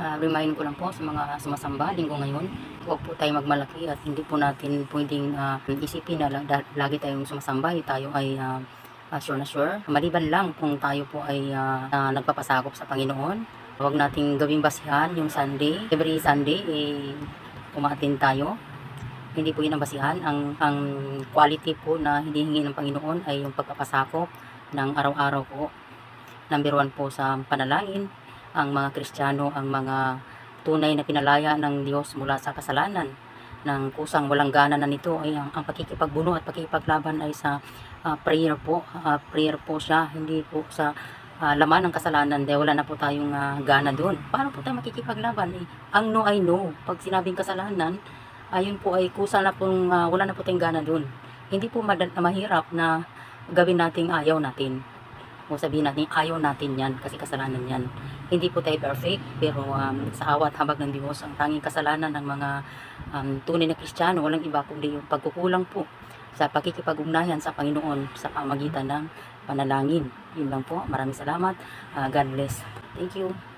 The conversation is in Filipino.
Remind ko lang po sa mga sumasamba linggo ngayon, huwag po tayo magmalaki at hindi po natin pwedeng isipin na lagi tayong sumasamba, tayo ay sure na sure. Maliban lang kung tayo po ay nagpapasakop sa Panginoon. Huwag nating gawing basihan yung Sunday. Every Sunday, umatin tayo. Hindi po yun ang basihan. Ang quality po na hinihingi ng Panginoon ay yung pagpapasakop ng araw-araw po. Number 1 po sa panalangin. Ang mga Kristiyano, ang mga tunay na pinalaya ng Diyos mula sa kasalanan, ng kusang walang gana na nito ay ang pakikipagbuno at pakikipaglaban ay sa prayer po. Prayer po siya, hindi po sa laman ng kasalanan dahil wala na po tayong gana doon. Paano po tayo makikipaglaban? Ang no ay no. Pag sinabing kasalanan, ayun po ay kusa na pong wala na po tayong gana doon. Hindi po mahirap na gawin nating ayaw natin. O sabihin natin, ayaw natin yan kasi kasalanan yan. Hindi po tayo perfect, pero sa awat habag ng Diyos, ang tanging kasalanan ng mga tunay na Kristiyano, walang iba kundi yung pagkukulang po sa pakikipag-ugnayan sa Panginoon sa pamagitan ng panalangin. Yun lang po. Maraming salamat. God bless. Thank you.